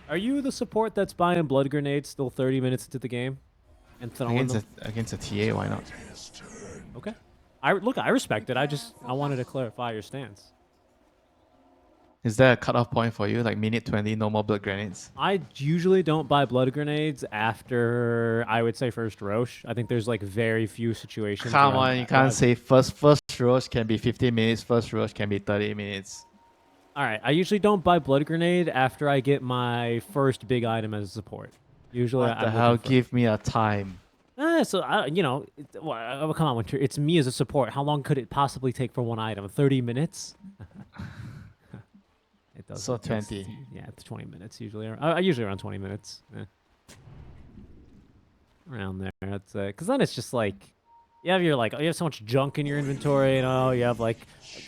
Are you the support that's buying blood grenades still 30 minutes into the game and throwing them? Against a TA, why not? Okay. I respect it. I wanted to clarify your stance. Is there a cutoff point for you? Like minute 20, no more blood grenades? I usually don't buy blood grenades after, I would say, first Roche. I think there's like very few situations. Come on, you can't say first rush can be 15 minutes, first rush can be 30 minutes. All right, I usually don't buy blood grenade after I get my first big item as a support. Usually, What the hell? Give me a time. Come on, Winter. It's me as a support. How long could it possibly take for one item? 30 minutes? It does. So 20. Yeah, it's 20 minutes usually. Usually around 20 minutes. Around there. That's because then it's just like you have so much junk in your inventory. You know, you have like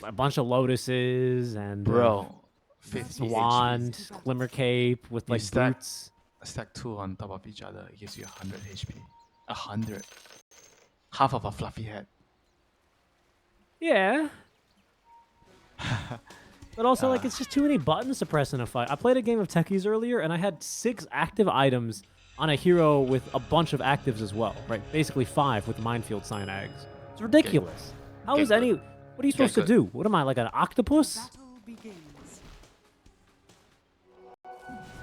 a bunch of lotuses and bro, 50 wand, glimmer cape with like boots. Stack 2 on top of each other. It gives you 100 HP. 100. Half of a fluffy head. Yeah. But also, like, it's just too many buttons to press in a fight. I played a game of Techies earlier, and I had 6 active items on a hero with a bunch of actives as well, right? Basically 5 with minefield sign eggs. It's ridiculous. How is any... What are you supposed to do? What am I, like an octopus?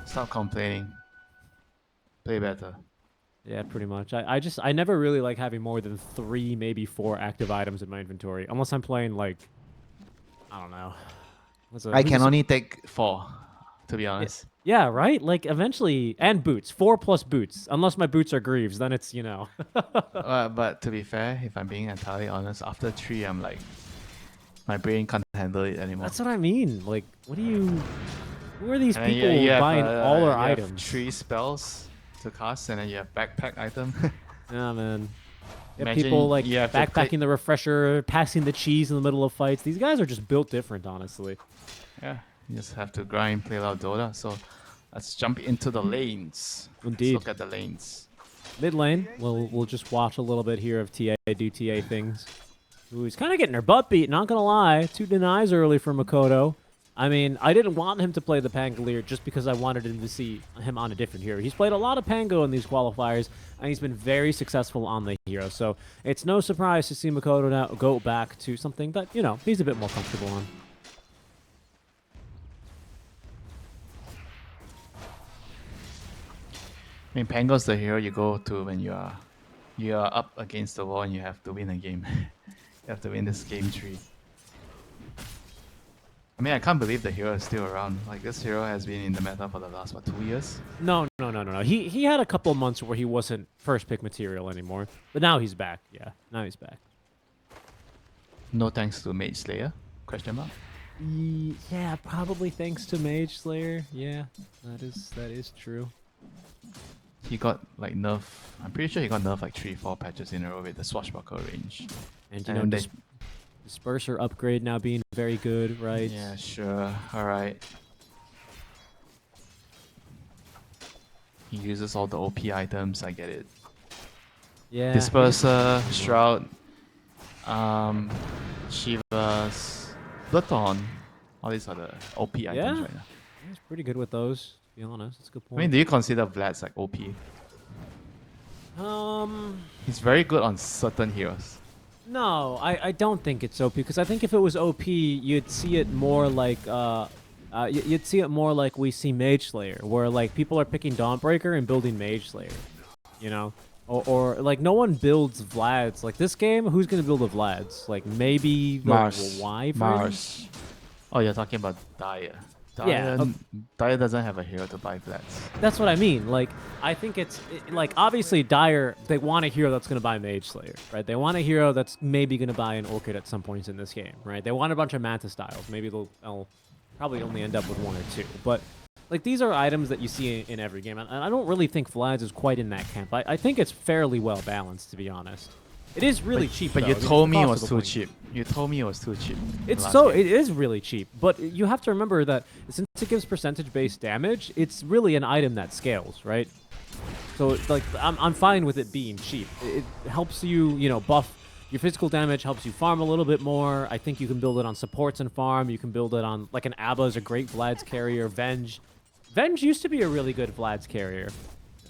Stop complaining. Play better. Yeah, pretty much. I never really like having more than 3, maybe 4 active items in my inventory, unless I'm playing, like, I don't know. I can only take 4, to be honest. Yeah, right? Like, eventually... And boots. 4 plus boots. Unless my boots are greaves, then it's, you know... But to be fair, if I'm being entirely honest, after 3, I'm like... My brain can't handle it anymore. That's what I mean. Like, what do you... Who are these people buying all our items? 3 spells to cast, and then you have backpack item. Yeah, man. You have people, like, backpacking the refresher, passing the cheese in the middle of fights. These guys are just built different, honestly. Yeah, you just have to grind, play a lot of Dota. So let's jump into the lanes. Indeed. Let's look at the lanes. Mid lane, we'll just watch a little bit here of TA do TA things. Ooh, he's kind of getting her butt beat, not gonna lie. 2 denies early for Makoto. I mean, I didn't want him to play the Pangolier just because I wanted him to see him on a different hero. He's played a lot of Pango in these qualifiers, and he's been very successful on the hero. So it's no surprise to see Makoto now go back to something that, you know, he's a bit more comfortable on. I mean, Pango's the hero you go to when you are up against the wall and you have to win a game. You have to win this game tree. I mean, I can't believe the hero is still around. Like, this hero has been in the meta for the last, what, 2 years? No. He had a couple of months where he wasn't first pick material anymore. But now he's back. Yeah, now he's back. No thanks to Mage Slayer? Question mark? Yeah, probably thanks to Mage Slayer. Yeah, that is true. He got, like, nerf. I'm pretty sure he got nerf like 3-4 patches in a row with the swashbuckle range. And, you know, Disperser upgrade now being very good, right? Yeah, sure. Alright. He uses all the OP items, I get it. Yeah. Disperser, Shroud, Shiva's, Bloodthorn. All these are the OP items right now. He's pretty good with those, to be honest. That's a good point. I mean, do you consider Vlad's like OP? He's very good on certain heroes. No, I don't think it's OP, because I think if it was OP, you'd see it more like we see Mage Slayer, where like people are picking Dawnbreaker and building Mage Slayer, you know, or like no one builds Vlads. Like this game, who's gonna build a Vlads? Like maybe Mars. Mars. Oh, you're talking about Dire. Dire doesn't have a hero to buy Vlads. That's what I mean. Like, I think like, obviously, Dire, they want a hero that's going to buy Mage Slayer, right? They want a hero that's maybe going to buy an Orchid at some points in this game, right? They want a bunch of Manta styles. Maybe they'll probably only end up with 1 or 2. But, like, these are items that you see in every game. And I don't really think Vlads is quite in that camp. I think it's fairly well balanced, to be honest. It is really cheap, but though. You told me it was too cheap. You told me it was too cheap. It is really cheap, but you have to remember that since it gives percentage-based damage, it's really an item that scales, right? So like I'm fine with it being cheap. It helps you, you know, buff your physical damage, helps you farm a little bit more. I think you can build it on supports and farm. You can build it on like an Abba is a great Vlad's carrier, Venge. Venge used to be a really good Vlad's carrier.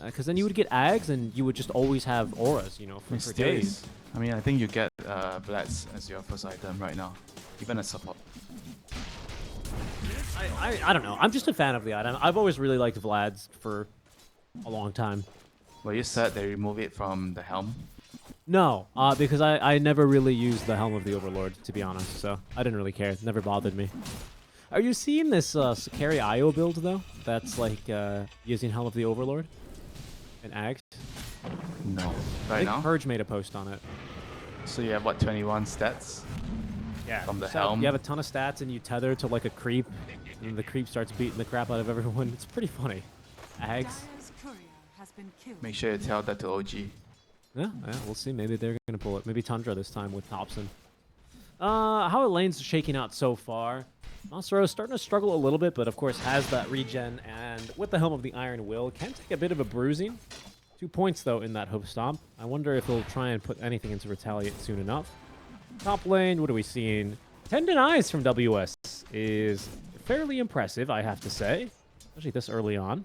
Because then you would get Ags and you would just always have auras, you know, for Still days. is. I mean, I think you get Blats as your first item right now, even as support. I don't know. I'm just a fan of the item. I've always really liked Vlad's for a long time. Well, you said they remove it from the helm. No, because I never really used the Helm of the Overlord, to be honest, so I didn't really care. It never bothered me. Are you seeing this Sakari IO build, though? That's like using Helm of the Overlord and Ags? No. I Right think now? Purge made a post on it. So you have what, 21 stats? Yeah. From the so helm? You have a ton of stats and you tether to like a creep, and then the creep starts beating the crap out of everyone. It's pretty funny. Ags. Make sure you tell that to OG. Yeah, we'll see. Maybe they're going to pull it. Maybe Tundra this time with Thompson. How are lanes shaking out so far? Masuro starting to struggle a little bit, but of course has that regen, and with the Helm of the Iron Will, can take a bit of a bruising. 2 points, though, in that Hope Stomp. I wonder if he'll try and put anything into Retaliate soon enough. Top lane, what are we seeing? 10 denies from WS is fairly impressive, I have to say, especially this early on.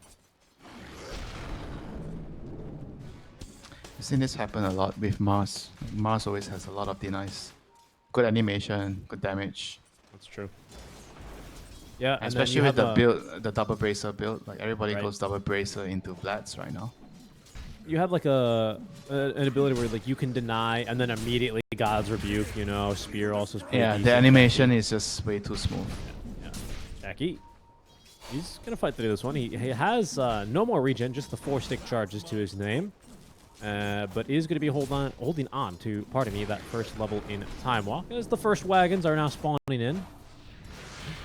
I've seen this happen a lot with Mars. Mars always has a lot of denies. Good animation, good damage. That's true. Yeah, and especially with the build, the double bracer build. Like everybody Right. goes double bracer into Blats right now. You have like an ability where like you can deny and then immediately God's Rebuke, you know, Spear also is pretty Yeah, decent. the animation is just way too smooth. Yeah. Jackie. He's going to fight through this one. He has no more regen, just the 4 stick charges to his name. But is going to be holding on to, pardon me, that first level in Time Walk, as the first wagons are now spawning in.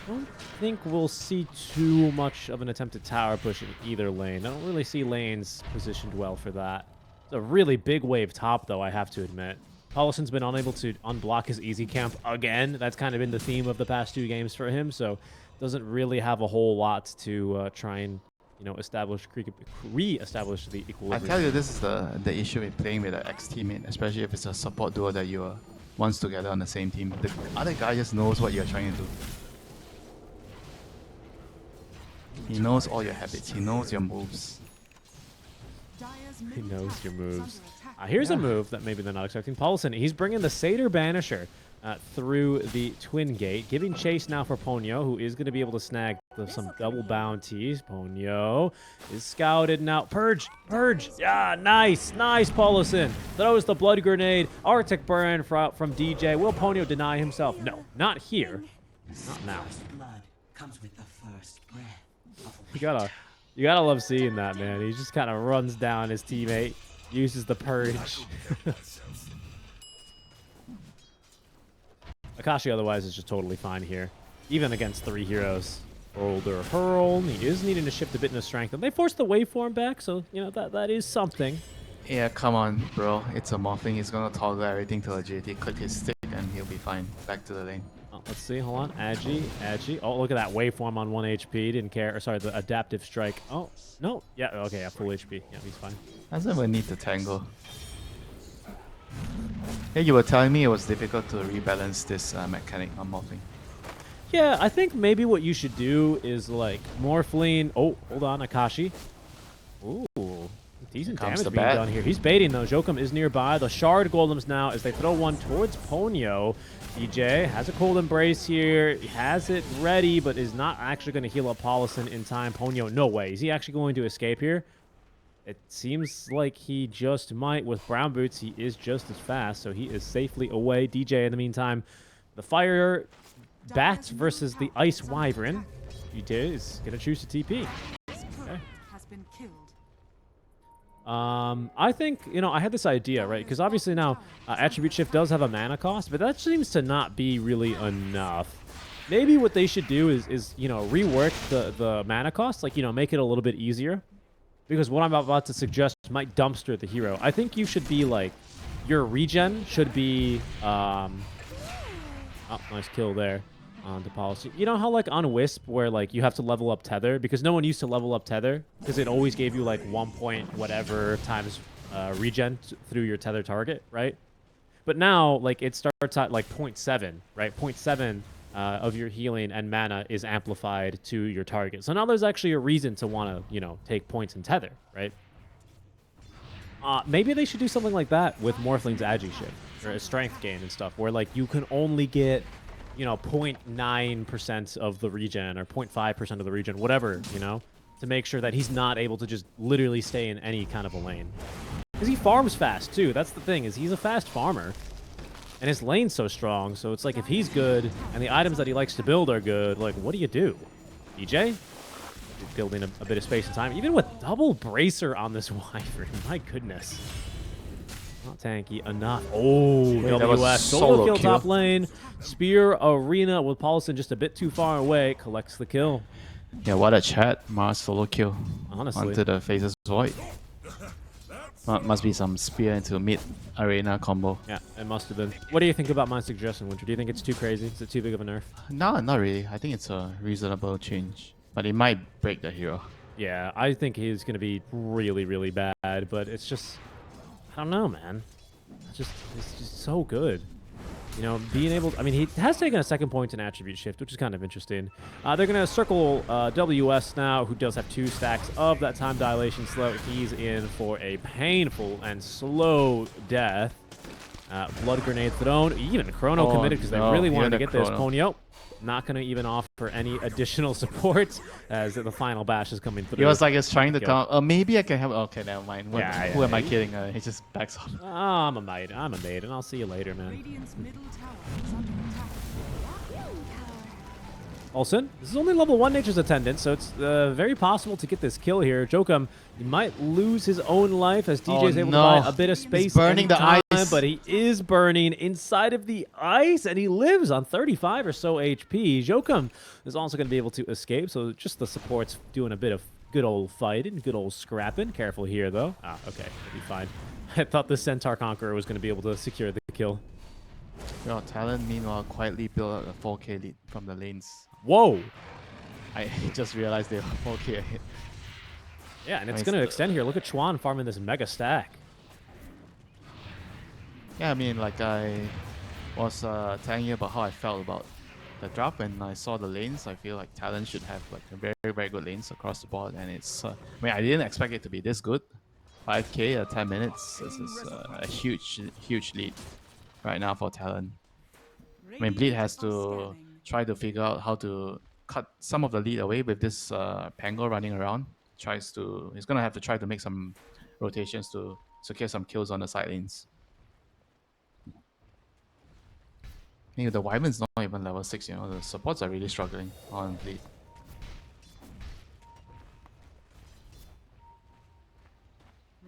I don't think we'll see too much of an attempted tower push in either lane. I don't really see lanes positioned well for that. It's a really big wave top, though, I have to admit. Hollison's been unable to unblock his easy camp again. That's kind of been the theme of the past 2 games for him, so doesn't really have a whole lot to try and, you know, re-establish the equilibrium. I tell you, this is the issue with playing with an X teammate, especially if it's a support duo that you are once together on the same team. The other guy just knows what you're trying to do. He knows all your habits. He knows your moves. He knows your moves. Here's a move that maybe they're not expecting. Paulson, he's bringing the Satyr Banisher through the Twin Gate, giving chase now for Ponyo, who is going to be able to snag some double bounties. Ponyo is scouted now. Purge! Yeah, nice, Paulson. Throws the blood grenade. Arctic burn from DJ. Will Ponyo deny himself? No, not here. Not now. Blood comes with the first breath. You gotta love seeing that, man. He just kind of runs down his teammate, uses the purge. Akashi otherwise is just totally fine here, even against 3 heroes. Older Hurl, he is needing to shift a bit in his strength, and they forced the waveform back, so you know that is something. Yeah, come on, bro. It's a Morphling. He's gonna toggle everything to agility, click his stick, and he'll be fine. Back to the lane. Oh, let's see, hold on. Agi. Oh, look at that waveform on 1 HP. Didn't care. Or, sorry, the adaptive strike. Oh, no. Yeah, okay, yeah, full HP. Yeah, he's fine. Doesn't even need to tangle. Yeah, you were telling me it was difficult to rebalance this mechanic on Morphling. Yeah, I think maybe what you should do is like Morphling. Oh, hold on, Akashi. Ooh, decent Comes damage the being bat. done here. He's baiting though. Jokum is nearby. The Shard Golems now as they throw one towards Ponyo. DJ has a cold embrace here. He has it ready, but is not actually going to heal up Paulison in time. Ponyo, no way. Is he actually going to escape here? It seems like he just might. With Brown Boots, he is just as fast, so he is safely away. DJ, in the meantime, the Fire Bat versus the Ice Wyvern. DJ is going to choose to TP. Okay. I think, you know, I had this idea, right? Because obviously now Attribute Shift does have a mana cost, but that seems to not be really enough. Maybe what they should do is you know, rework the mana cost, like, you know, make it a little bit easier. Because what I'm about to suggest might dumpster the hero. I think you should be like, your regen should be, oh, nice kill there on the policy. You know how like on Wisp where like you have to level up Tether? Because no one used to level up Tether because it always gave you like 1 point whatever times regen through your Tether target, right? But now like it starts at like 0.7, right? 0.7 of your healing and mana is amplified to your target. So now there's actually a reason to want to, take points in Tether, right? Maybe they should do something like that with Morphling's Agi shift, or a strength gain and stuff, where like you can only get, 0.9% of the regen or 0.5% of the regen, whatever, to make sure that he's not able to just literally stay in any kind of a lane. Because he farms fast too. That's the thing, is he's a fast farmer. And his lane's so strong, so it's like if he's good and the items that he likes to build are good, like what do you do? DJ? Building a bit of space and time. Even with double bracer on this Wyvern, my goodness. Not tanky enough. Oh, WS solo kill top lane. Spear Arena with Paulson just a bit too far away. Collects the kill. Yeah, what a chat. Mars solo kill. Honestly. Onto the Phases Void. Must be some spear into mid arena combo. Yeah, it must have been. What do you think about my suggestion, Winter? Do you think it's too crazy? Is it too big of a nerf? No, not really. I think it's a reasonable change. But it might break the hero. Yeah, I think he's going to be really, really bad. But it's just, I don't know, man. It's just so good. Being able to, I mean, he has taken a second point in attribute shift, which is kind of interesting. They're going to circle WS now, who does have 2 stacks of that time dilation slow. He's in for a painful and slow death. Blood grenade thrown, even Chrono committed because they really wanted to get this. Ponyo not going to even offer any additional support as the final bash is coming through. He was like, it's trying to come. Maybe I can help. Okay, never mind. Who am I kidding? He just backs off. Oh, I'm a maiden, and I'll see you later, man. Olsen, this is only level 1 Nature's Attendant, so it's very possible to get this kill here. Jokum, he might lose his own life as DJ is able to buy a bit of space. He's burning the ice. But he is burning inside of the ice, and he lives on 35 or so HP. Jokum is also going to be able to escape, so just the support's doing a bit of good old fighting, good old scrapping. Careful here, though. Okay, he'll be fine. I thought the Centaur Conqueror was going to be able to secure the kill. Well, Talon, meanwhile, quietly built a 4K lead from the lanes. Whoa! I just realized they were 4K ahead. Yeah, and it's going to extend here. Look at Chuan farming this mega stack. Yeah, I mean, like I was telling you about how I felt about the drop, and I saw the lanes. I feel like Talon should have like a very, very good lanes across the board, and it's. I mean, I didn't expect it to be this good. 5K at 10 minutes. This is a huge lead right now for Talon. I mean, Bleed has to try to figure out how to cut some of the lead away with this Pango running around. He's gonna have to try to make some rotations to secure some kills on the side lanes. I think the Wyvern's not even level 6, the supports are really struggling on Bleed.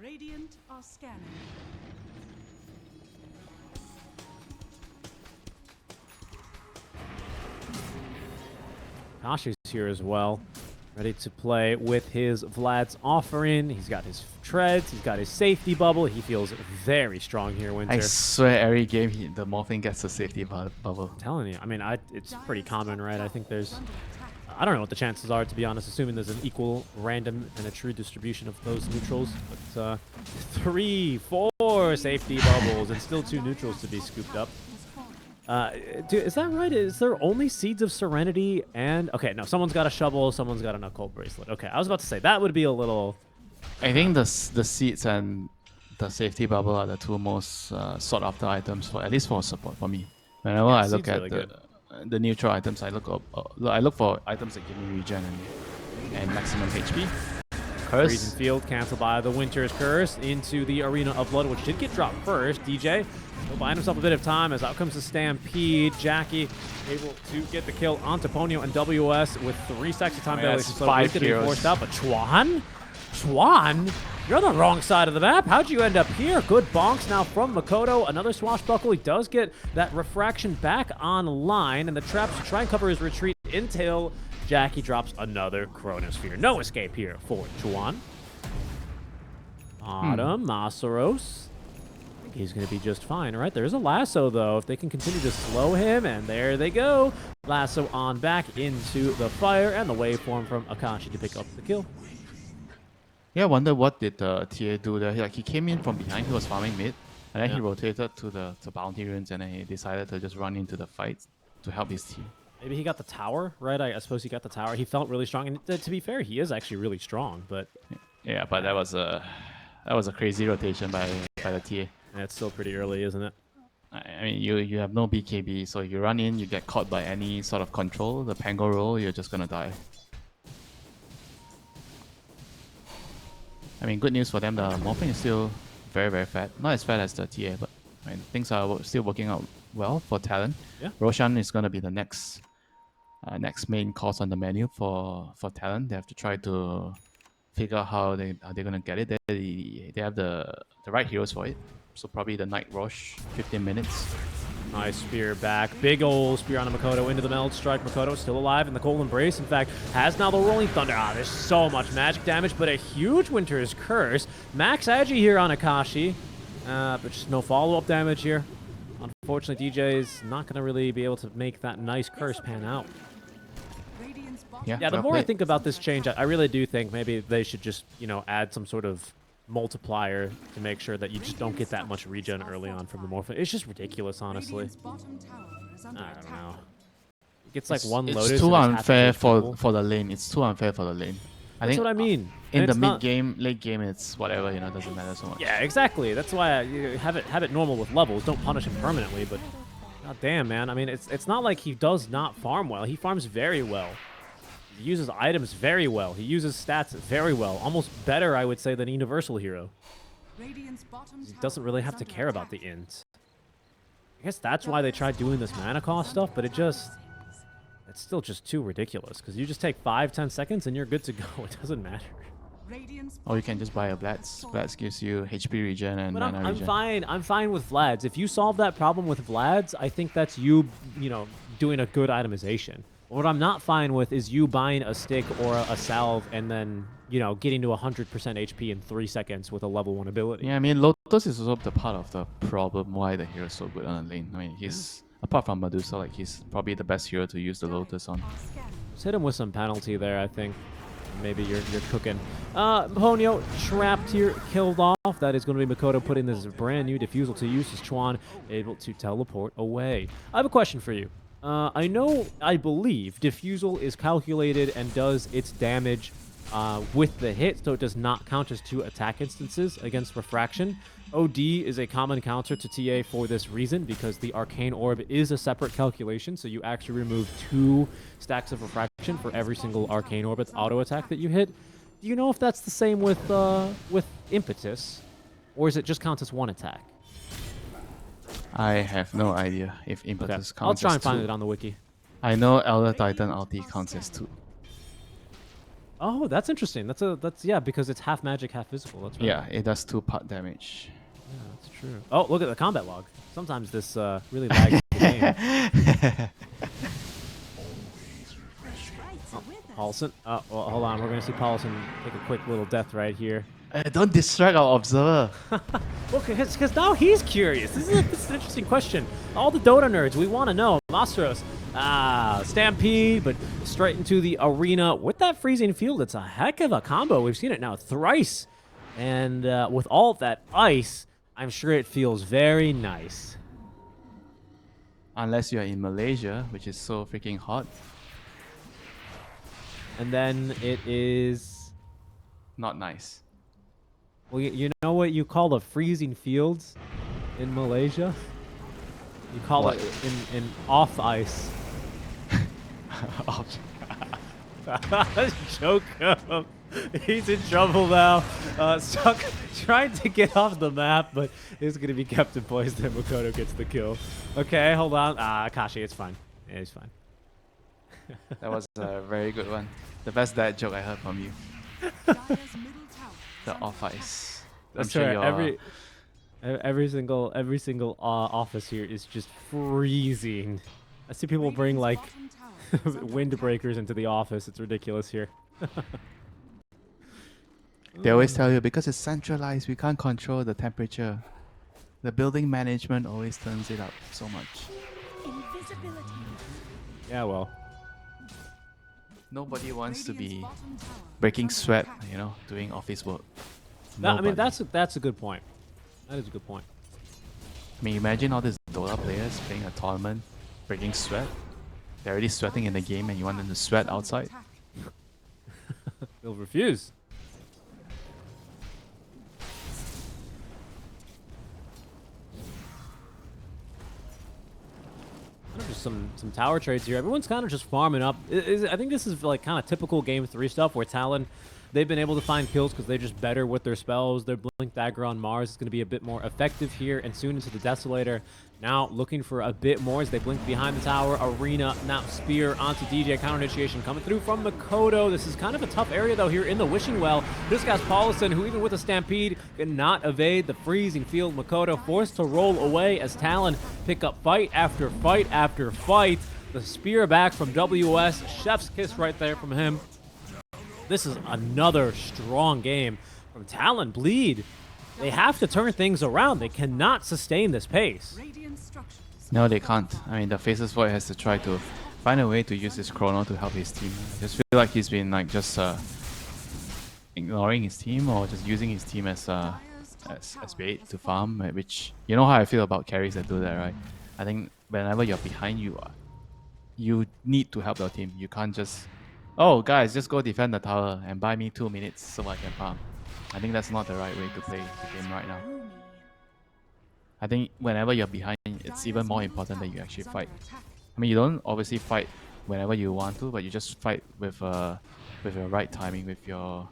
Radiant are scanning. Kashi's here as well, ready to play with his Vlad's offering. He's got his treads, he's got his safety bubble. He feels very strong here, Winter. I swear every game the Morphling gets a safety bubble. I'm telling you, I mean, it's pretty common, right? I think I don't know what the chances are, to be honest, assuming there's an equal, random, and a true distribution of those neutrals. But 3, 4 safety bubbles and still 2 neutrals to be scooped up. Dude, is that right? Is there only Seeds of Serenity and... Okay, no, someone's got a shovel, someone's got an occult bracelet. Okay, I was about to say, that would be a little... I think the Seeds and the safety bubble are the 2 most sought after items, at least for support for me. Whenever I look at the neutral items, I look for items that give me regen and maximum HP. Curse. Freezing Field canceled by the Winter's Curse into the Arena of Blood, which did get dropped first. DJ will buy himself a bit of time as out comes the Stampede. Jackie able to get the kill on Ponyo and WS with 3 stacks of time dilation. So he's going to be forced out. But Chuan, you're on the wrong side of the map. How'd you end up here? Good bonks now from Makoto. Another swashbuckle. He does get that refraction back online, and the traps to try and cover his retreat until Jackie drops another Chronosphere. No escape here for Chuan. Masaros. I think he's going to be just fine. All right, there's a lasso, though. If they can continue to slow him, and there they go. Lasso on back into the fire, and the waveform from Akashi to pick up the kill. Yeah, I wonder what did TA do there. He came in from behind, he was farming mid, and then he rotated to the bounty runes, and then he decided to just run into the fight to help his team. Maybe he got the tower, right? I suppose he got the tower. He felt really strong, and to be fair, he is actually really strong. But Yeah, but that was a crazy rotation by the TA. it's still pretty early, isn't it? I mean, you have no BKB, so if you run in, you get caught by any sort of control, the Pango roll, you're just gonna die. I mean, good news for them, the morphing is still very, very fat. Not as fat as the TA, but I mean, things are still working out well for Talon. Yeah. Roshan is gonna be the next main course on the menu for Talon. They have to try to figure out how they're gonna get it. They have the right heroes for it. So probably the Night Rush, 15 minutes. Nice spear back. Big ol' spear on Makoto into the meld strike. Makoto still alive in the cold embrace. In fact, has now the rolling thunder. Ah, there's so much magic damage, but a huge Winter's Curse. Max Agi here on Akashi, but just no follow-up damage here. Unfortunately, DJ is not going to really be able to make that nice curse pan out. Yeah, the more I think about this change, I really do think maybe they should just, you know, add some sort of multiplier to make sure that you just don't get that much regen early on from the morphin. It's just ridiculous, honestly. I don't know. It gets like one Lotus. It's too unfair for the lane. It's too unfair for the lane. That's what I mean. In the mid game, late game, it's whatever, you know, doesn't matter so much. Yeah, exactly. That's why you have it normal with levels. Don't punish him permanently, but god damn, man. I mean, it's not like he does not farm well. He farms very well. He uses items very well. He uses stats very well. Almost better, I would say, than a Universal Hero. He doesn't really have to care about the int. I guess that's why they tried doing this mana cost stuff, but it's still just too ridiculous, because you just take 5-10 seconds and you're good to go. It doesn't matter. Or you can just buy a Blats. Blats gives you HP regen and mana regen. I'm fine with Vlad's. If you solve that problem with Vlad's, I think that's you know, doing a good itemization. What I'm not fine with is you buying a stick or a salve and then, you know, getting to 100% HP in 3 seconds with a level 1 ability. Yeah, I mean, Lotus is also the part of the problem why the hero is so good on the lane. I mean, he's, apart from Medusa, like, he's probably the best hero to use the Lotus on. Just hit him with some penalty there, I think. Maybe you're cooking. Honyo trapped here, killed off. That is going to be Makoto putting this brand new diffusal to use as Chuan able to teleport away. I have a question for you. I believe diffusal is calculated and does its damage with the hit, so it does not count as 2 attack instances against refraction. OD is a common counter to TA for this reason, because the Arcane Orb is a separate calculation, so you actually remove 2 stacks of refraction for every single Arcane Orb auto attack that you hit. Do you know if that's the same with Impetus, or is it just counts as 1 attack? I have no idea if Impetus counts as 2. I'll try and find it on the wiki. I know Elder Titan ulti counts as 2. Oh, that's interesting. That's yeah, because it's half magic, half physical. That's right. Yeah, it does 2-part damage. Yeah, that's true. Oh, look at the combat log. Sometimes this really lags the game. Paulson. Oh, well, hold on. We're going to see Paulson take a quick little death right here. Don't distract our observer. Well, because now he's curious. This is an interesting question. All the Dota nerds, we want to know. Mastros, Stampede, but straight into the arena with that freezing field. It's a heck of a combo. We've seen it now thrice. And with all of that ice, I'm sure it feels very nice. Unless you're in Malaysia, which is so freaking hot. And then it is... not nice. Well, you know what you call the freezing fields in Malaysia? You call what? it in off ice. Choke him. He's in trouble now. Stuck trying to get off the map, but it's going to be kept in place. Then Makoto gets the kill. Okay, hold on. Akashi, it's fine. Yeah, it's fine. That was a very good one. The best dad joke I heard from you. The off ice. That's right. Every single office here is just freezing. I see people bring like windbreakers into the office. It's ridiculous here. They always tell you because it's centralized, we can't control the temperature. The building management always turns it up so much. Invisibility. Yeah, well. Nobody wants to be breaking sweat, you know, doing office work. I mean, that's a good point. That is a good point. I mean, imagine all these Dota players playing a tournament, breaking sweat. they're already sweating in the game and you want them to sweat outside. They'll refuse. Just some tower trades here. Everyone's kind of just farming up. I think this is like kind of typical game 3 stuff where Talon, they've been able to find kills because they're just better with their spells. Their Blink Dagger on Mars is going to be a bit more effective here, and soon into the Desolator. Now looking for a bit more as they blink behind the tower. Arena, now Spear onto DJ. Counter initiation coming through from Makoto. This is kind of a tough area though here in the Wishing Well. This guy's Paulison, who even with a Stampede cannot evade the freezing field. Makoto forced to roll away as Talon pick up fight after fight after fight. The Spear back from WS. Chef's kiss right there from him. This is another strong game from Talon. Bleed. They have to turn things around. They cannot sustain this pace. No, they can't. I mean, the Faceless Void has to try to find a way to use his chrono to help his team. I just feel like he's been like just ignoring his team or just using his team as bait to farm, which you know how I feel about carries that do that, right? I think whenever you're behind, you need to help your team. You can't just, oh guys, just go defend the tower and buy me 2 minutes so I can farm. I think that's not the right way to play the game right now. I think whenever you're behind, it's even more important that you actually fight. I mean, you don't obviously fight whenever you want to, but you just fight with your right timing, with your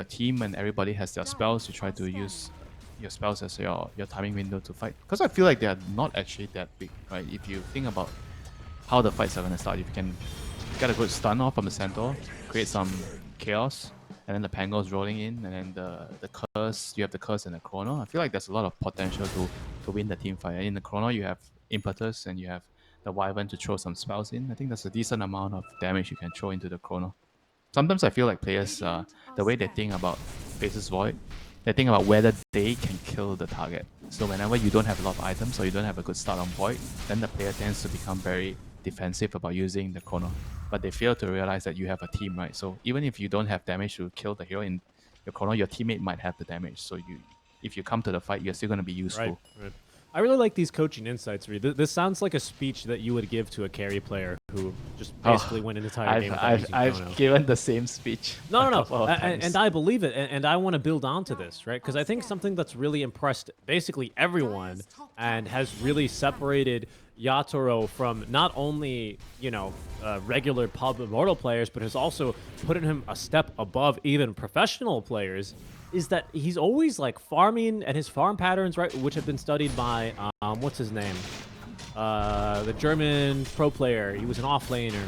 team, and everybody has their spells. You try to use your spells as your timing window to fight. Because I feel like they are not actually that big, right? If you think about how the fights are going to start, if you can get a good stun off from the Centaur, create some chaos, and then the Pango's rolling in, and then the curse, you have the curse and the chrono. I feel like there's a lot of potential to win the team fight. And in the chrono, you have impetus and you have the wyvern to throw some spells in. I think that's a decent amount of damage you can throw into the chrono. Sometimes I feel like players, the way they think about Faceless Void, they think about whether they can kill the target. So whenever you don't have a lot of items or you don't have a good start on Void, then the player tends to become very defensive about using the chrono. But they fail to realize that you have a team, right? So even if you don't have damage to kill the hero in your chrono, your teammate might have the damage. So if you come to the fight, you're still going to be useful. Right. I really like these coaching insights, Reed. This sounds like a speech that you would give to a carry player who just basically went an entire game without using chrono. I've given the same speech. No. And I believe it, and I want to build onto this, right? Because I think something that's really impressed basically everyone and has really separated Yatoro from not only, regular pub immortal players, but has also put him a step above even professional players, is that he's always like farming, and his farm patterns, right, which have been studied by, what's his name? The German pro player. He was an offlaner.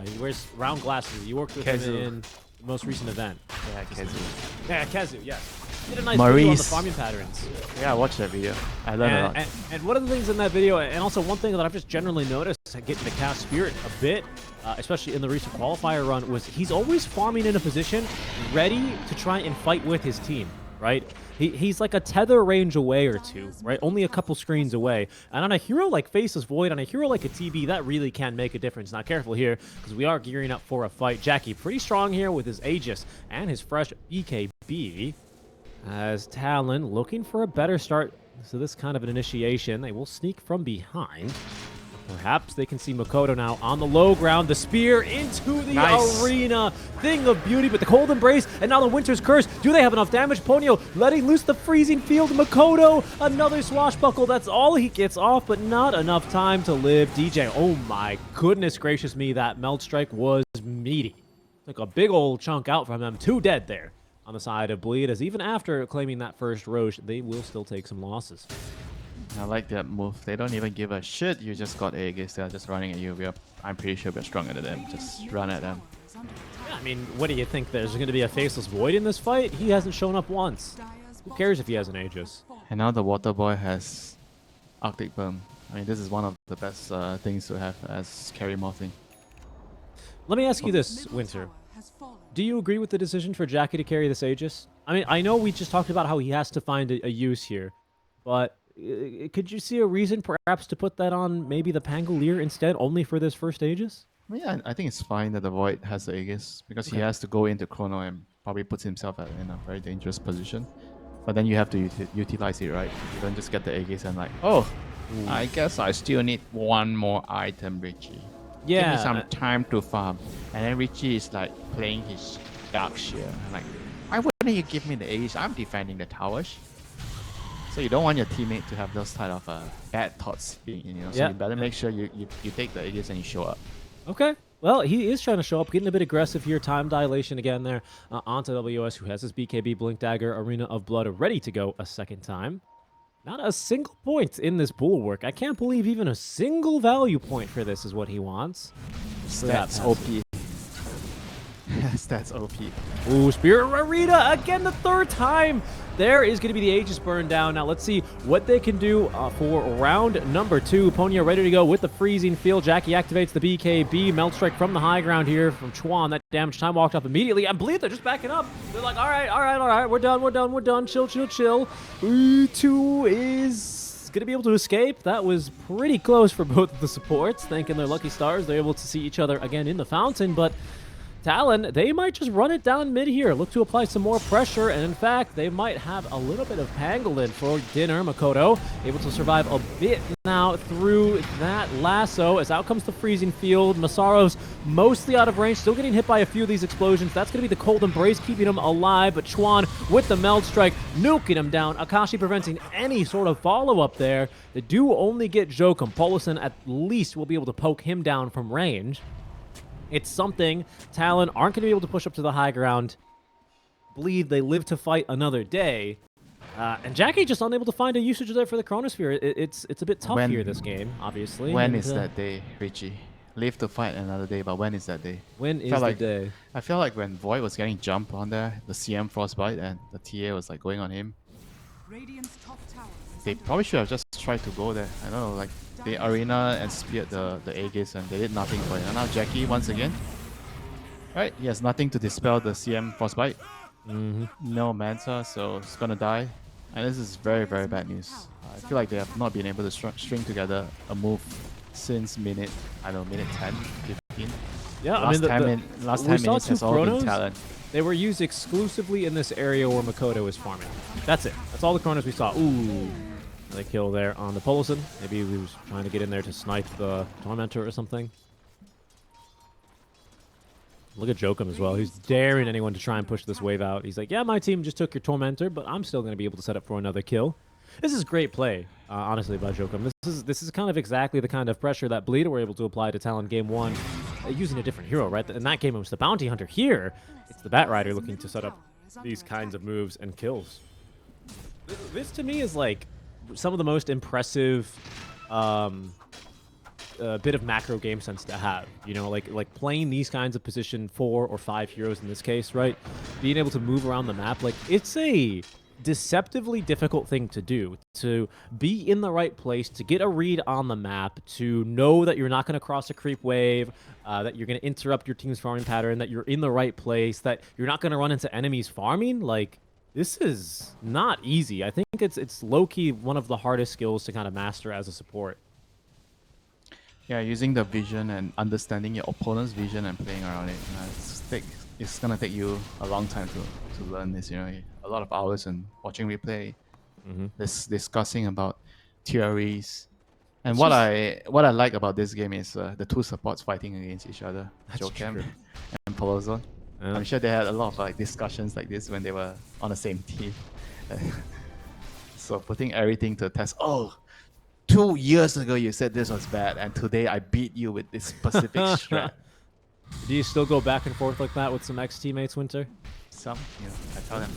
He wears round glasses. You worked with him in the most recent event. Yeah, Kezu. Yeah, Kezu, yes. He did a nice video on the farming patterns. Yeah, I watched that video. I learned a lot. And one of the things in that video, and also one thing that I've just generally noticed getting to cast Spirit a bit, especially in the recent qualifier run, was he's always farming in a position ready to try and fight with his team, right? He's like a tether range away or two, right? Only a couple screens away. And on a hero like Faceless Void, on a hero like a TB, that really can make a difference. Now, careful here, because we are gearing up for a fight. Jackie pretty strong here with his Aegis and his fresh BKB. As Talon looking for a better start. So this kind of an initiation. They will sneak from behind. Perhaps they can see Makoto now on the low ground. The spear into the arena. Thing of beauty, but the cold embrace and now the winter's curse. Do they have enough damage? Ponyo letting loose the freezing field. Makoto, another swashbuckle. That's all he gets off, but not enough time to live. DJ, oh my goodness gracious me, that melt strike was meaty. Took a big old chunk out from them. 2 dead there on the side of Bleed, as even after claiming that first Roche, they will still take some losses. I like that move. They don't even give a shit. You just got Aegis. They're just running at you. I'm pretty sure we're stronger than them. Just run at them. Yeah, I mean, what do you think? There's going to be a Faceless Void in this fight? He hasn't shown up once. Who cares if he has an Aegis? And now the Water Boy has Arctic Burn. I mean, this is one of the best things to have as carry morphing. Let me ask you this, Winter. Do you agree with the decision for Jackie to carry this Aegis? I mean, I know we just talked about how he has to find a use here, but could you see a reason perhaps to put that on maybe the Pangolier instead, only for this first Aegis? Yeah, I think it's fine that the Void has the Aegis, because he has to go into Chrono and probably puts himself in a very dangerous position. But then you have to utilize it, right? You don't just get the Aegis and like, oh, I guess I still need one more item, Richie. Give me Yeah, some time to farm. And then Richie is like playing his dark shield. I'm like, why wouldn't you give me the Aegis? I'm defending the towers. So you don't want your teammate to have those kind of bad thoughts being, so Yeah. you better make sure you take the Aegis and you show up. Okay. Well, he is trying to show up, getting a bit aggressive here. Time dilation again there onto WS, who has his BKB Blink Dagger Arena of Blood ready to go a second time. Not a single point in this bulwark. I can't believe even a single value point for this is what he wants. Stats OP. Stats OP. Ooh, Spirit Arena again the third time. There is going to be the Aegis burn down. Now let's see what they can do for round number 2. Ponya ready to go with the freezing field. Jackie activates the BKB. Melt Strike from the high ground here from Chuan. That damage time walked up immediately. I believe they're just backing up. They're like, all right. We're done. Chill. 2 is going to be able to escape. That was pretty close for both of the supports. Thanking their lucky stars, they're able to see each other again in the fountain, but Talon, they might just run it down mid here, look to apply some more pressure, and in fact, they might have a little bit of pangolin for dinner. Makoto able to survive a bit now through that lasso, as out comes the freezing field. Masaro's mostly out of range, still getting hit by a few of these explosions. That's going to be the cold embrace keeping him alive, but Chuan with the meld strike, nuking him down. Akashi preventing any sort of follow-up there. They do only get Jokum. Polison at least will be able to poke him down from range. It's something Talon aren't going to be able to push up to the high ground. Believe they live to fight another day. And Jackie just unable to find a usage there for the Chronosphere. It's a bit tough here this game, obviously. When is that day, Richie? Live to fight another day, but when is that day? When is the day? I feel like when Void was getting jumped on there, the CM Frostbite, and the TA was like going on him. Radiant's top tower is They under probably should have just tried to go there. I don't know, like the arena and speared the Aegis, and they did nothing for it. And now Jackie once again. Right, he has nothing to dispel the CM Frostbite. No Manta, so he's gonna die. And this is very, very bad news. I feel like they have not been able to string together a move since minute 10, 15. Yeah, Last time minutes has all been Talon. They were used exclusively in this area where Makoto is farming. That's it. That's all the Chronos we saw. Ooh. Another kill there on the Polison. Maybe he was trying to get in there to snipe the Tormentor or something. Look at Jokum as well. He's daring anyone to try and push this wave out. He's like, yeah, my team just took your Tormentor, but I'm still going to be able to set up for another kill. This is great play, honestly, by Jokum. This is kind of exactly the kind of pressure that Bleeder were able to apply to Talon Game 1 using a different hero, right? In that game, it was the Bounty Hunter. Here, it's the Bat Rider looking to set up these kinds of moves and kills. This, to me, is like some of the most impressive bit of macro game sense to have, like playing these kinds of position 4 or 5 heroes in this case, right? Being able to move around the map, like it's a deceptively difficult thing to do, to be in the right place, to get a read on the map, to know that you're not going to cross a creep wave, that you're going to interrupt your team's farming pattern, that you're in the right place, that you're not going to run into enemies farming. Like, this is not easy. I think it's low-key one of the hardest skills to kind of master as a support. Yeah, using the vision and understanding your opponent's vision and playing around it. It's gonna take you a long time to learn this. A lot of hours and watching replay, discussing about theories. And what I like about this game is the two supports fighting against each other, Jokem and Polozon. I'm sure they had a lot of discussions like this when they were on the same team. So putting everything to the test. Oh, 2 years ago you said this was bad, and today I beat you with this specific strat. Do you still go back and forth like that with some ex-teammates, Winter? Some, I tell them.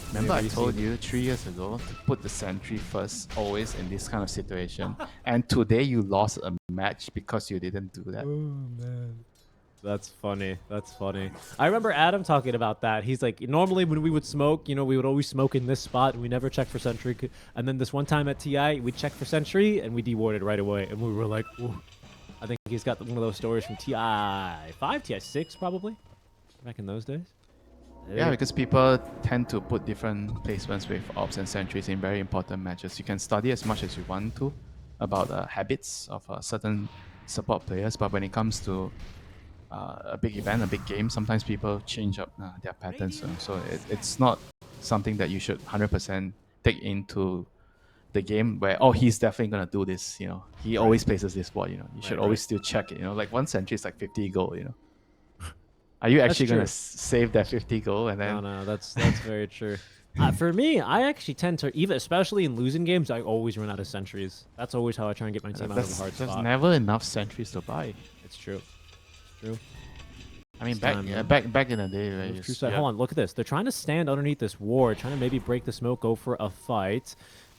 Remember I told you 3 years ago to put the sentry first, always in this kind of situation, and today you lost a match because you didn't do that. Oh man. That's funny. That's funny. I remember Adam talking about that. He's like, normally when we would smoke, we would always smoke in this spot and we never check for sentry. And then this one time at TI, we checked for sentry and we dewarded right away. And we were like, ooh. I think he's got one of those stories from TI 5, TI 6 probably, back in those days. Yeah, because people tend to put different placements with ops and sentries in very important matches. You can study as much as you want to about habits of certain support players, but when it comes to a big event, a big game, sometimes people change up their patterns. So it's not something that you should 100% take into the game where, oh, he's definitely gonna do this, you know. He always places this board, you know. You should always still check it, you know. Like one sentry is like 50 gold, you know. Are you actually gonna save that 50 gold and then? No, that's very true. For me, I actually tend to, even especially in losing games, I always run out of sentries. That's always how I try and get my team out of a hard There's spot. never enough sentries to buy. It's true. True. I mean, It's back in the day, right? True side. Hold on, look at this. They're trying to stand underneath this ward, trying to maybe break the smoke, go for a fight. It's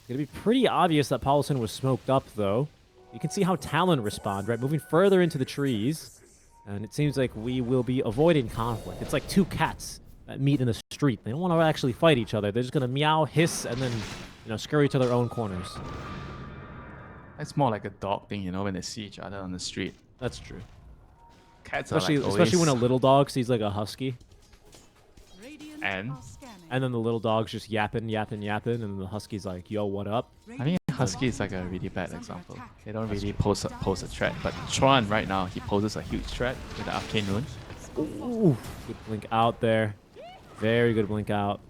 gonna be pretty obvious that Paulson was smoked up, though. You can see how Talon respond, right? Moving further into the trees. And it seems like we will be avoiding conflict. It's like two cats that meet in the street. They don't want to actually fight each other. They're just going to meow, hiss, and then, you know, scurry to their own corners. It's more like a dog thing, you know, when they see each other on the street. That's true. Cats Especially when a little dog sees like a husky. Radiant And? are scanning. And then the little dog's just yapping, and the husky's like, yo, what up? I mean, Husky is like a really bad example. They don't really pose a threat, but Tron right now, he poses a huge threat with the Arcane Rune. Ooh, good blink out there. Very good blink out.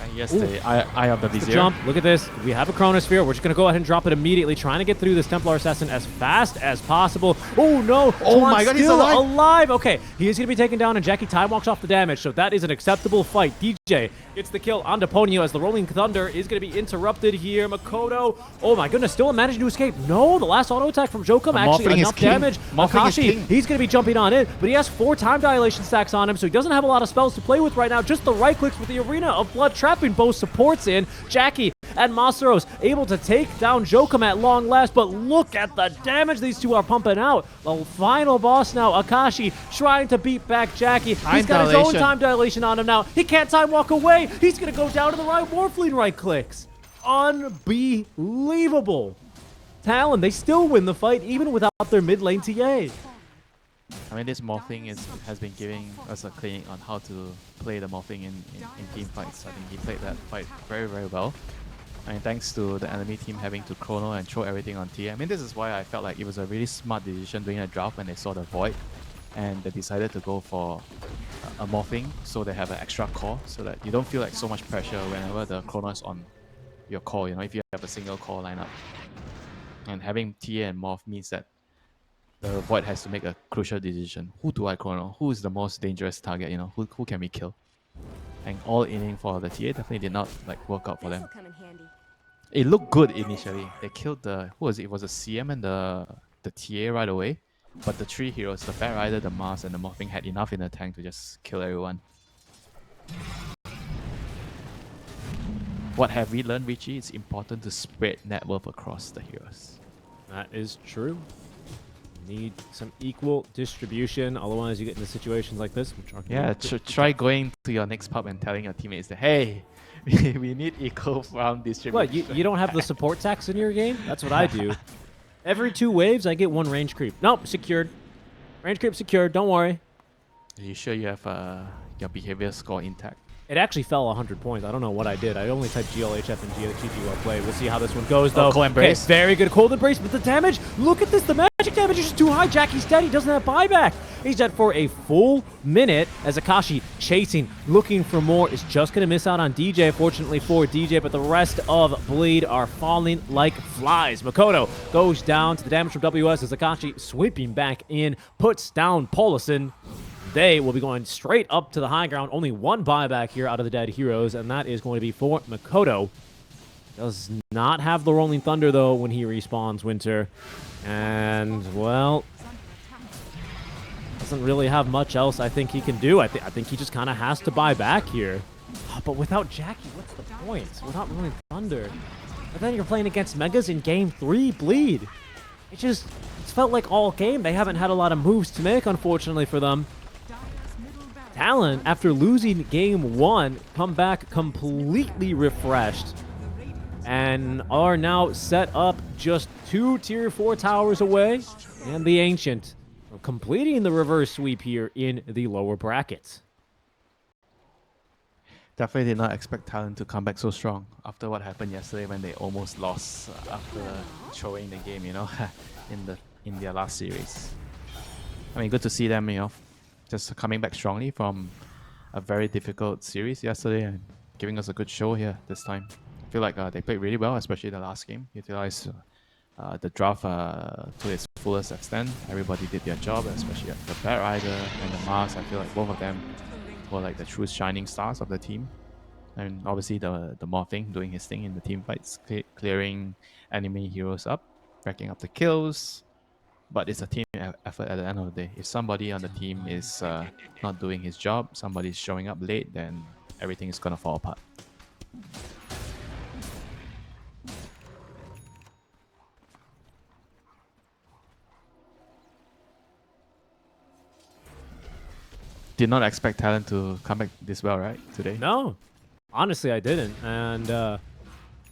And yes, the Eye of the The Vizier. jump. Look at this. We have a Chronosphere. We're just going to go ahead and drop it immediately, trying to get through this Templar Assassin as fast as possible. Oh, no. Oh Talon's my God, he's still alive. Okay, he is going to be taken down, and Jackie time walks off the damage, so that is an acceptable fight. DJ gets the kill on Deponio as the Rolling Thunder is going to be interrupted here. Makoto, oh my goodness, still managing to escape. No, the last auto attack from Jokum, actually enough damage. Akashi, he's going to be jumping on it, but he has 4 time dilation stacks on him, so he doesn't have a lot of spells to play with right now. Just the right clicks with the Arena of Blood trapping both supports in. Jackie and Masaros able to take down Jokum at long last, but look at the damage these two are pumping out. The final boss now, Akashi, trying to beat back Jackie. He's got his own time dilation on him now. He can't time walk away. He's going to go down to the right Morphling right clicks. Unbelievable. Talon, they still win the fight even without their mid lane TA. I mean, this morphing has been giving us a clinic on how to play the morphing in team fights. I think he played that fight very, very well. I mean, thanks to the enemy team having to chrono and throw everything on TA. I mean, this is why I felt like it was a really smart decision doing a draft when they saw the void. And they decided to go for a morphing so they have an extra core so that you don't feel like so much pressure whenever the chrono is on your core, you know, if you have a single core lineup. And having TA and morph means that the void has to make a crucial decision. Who do I chrono? Who is the most dangerous target? You know, who can we kill? And all inning for the TA definitely did not like work out for them. It looked good initially. They killed the who was it? It was a CM and the TA right away. But the 3 heroes, the Fat Rider, the Mars, and the Morphing had enough in the tank to just kill everyone. What have we learned, Richie? It's important to spread net worth across the heroes. That is true. Need some equal distribution, otherwise you get into situations like this. Yeah, try going to your next pub and telling your teammates that, hey, we need equal farm distribution. What, you don't have the support tax in your game? That's what I do. Every 2 waves, I get 1 range creep. Nope, secured. Range creep secured, don't worry. Are you sure you have your behavior score intact? It actually fell 100 points. I don't know what I did. I only typed GLHF and GG well played. We'll see how this one goes, though. Cold Embrace. Okay, very good Cold Embrace, but the damage, look at this. The magic damage is just too high. Jackie's dead. He doesn't have buyback. He's dead for a full minute as Akashi chasing, looking for more. Is just going to miss out on DJ, fortunately for DJ, but the rest of Bleed are falling like flies. Makoto goes down to the damage from WS as Akashi sweeping back in, puts down Paulison. They will be going straight up to the high ground. Only 1 buyback here out of the dead heroes, and that is going to be for Makoto. Does not have the Rolling Thunder, though, when he respawns Winter. And, well, doesn't really have much else I think he can do. I think he just kind of has to buy back here. But without Jackie, what's the point? Without Rolling Thunder. But then you're playing against Megas in Game 3, Bleed. It's felt like all game. They haven't had a lot of moves to make, unfortunately, for them. Talon, after losing Game 1, come back completely refreshed and are now set up just 2 Tier 4 towers away, and the Ancient completing the reverse sweep here in the lower brackets. Definitely did not expect Talon to come back so strong after what happened yesterday when they almost lost after throwing the game, you know, in their last series. I mean, good to see them, you know, just coming back strongly from a very difficult series yesterday and giving us a good show here this time. feel like they played really well, especially the last game. Utilized the draft to its fullest extent. Everybody did their job, especially the Bat Rider and the Mars. I feel like both of them were like the true shining stars of the team. And obviously the Morphing doing his thing in the team fights, clearing enemy heroes up, racking up the kills. But it's a team effort at the end of the day. If somebody on the team is not doing his job, somebody's showing up late, then everything is gonna fall apart. Did not expect Talon to come back this well, right? Today. No, honestly, I didn't. And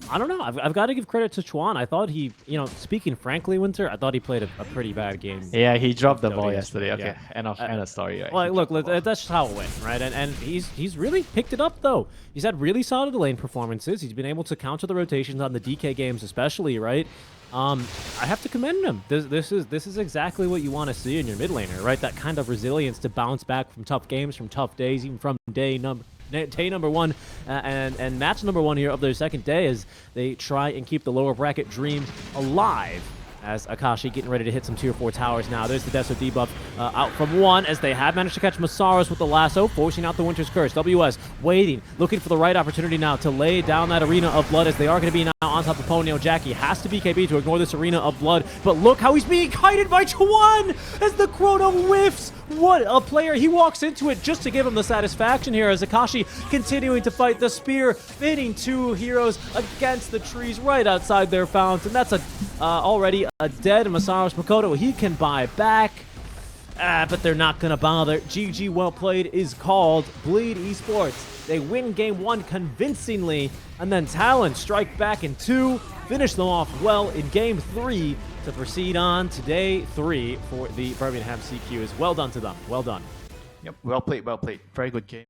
I don't know. I've got to give credit to Chuan. I thought he, speaking frankly, Winter, I thought he played a pretty bad game. Yeah, he dropped the Dota ball yesterday, yesterday. Okay, end of story. Right? Well, look, that's just how it went, right? And he's really picked it up, though. He's had really solid lane performances. He's been able to counter the rotations on the DK games, especially, right? I have to commend him. This is exactly what you want to see in your mid laner, right? That kind of resilience to bounce back from tough games, from tough days, even from day number one and match number one here of their second day as they try and keep the lower bracket dreams alive. As Akashi getting ready to hit some tier 4 towers now. There's the Deso debuff out from one as they have managed to catch Masaros with the lasso, forcing out the Winter's Curse. WS waiting, looking for the right opportunity now to lay down that arena of blood as they are going to be now on top of Ponyo. Jackie has to BKB to ignore this arena of blood, but look how he's being kited by Chuan as the Chrono whiffs. What a player. He walks into it just to give him the satisfaction here as Akashi continuing to fight the spear, hitting two heroes against the trees right outside their fountain. That's already a dead Masaros Makoto. He can buy back, but they're not going to bother. GG, well played is called. Bleed Esports. They win game 1 convincingly, and then Talon strike back in 2, finish them off well in game 3 to proceed on to day 3 for the Birmingham CQs. Well done to them. Well done. Yep, well played, well played. Very good game.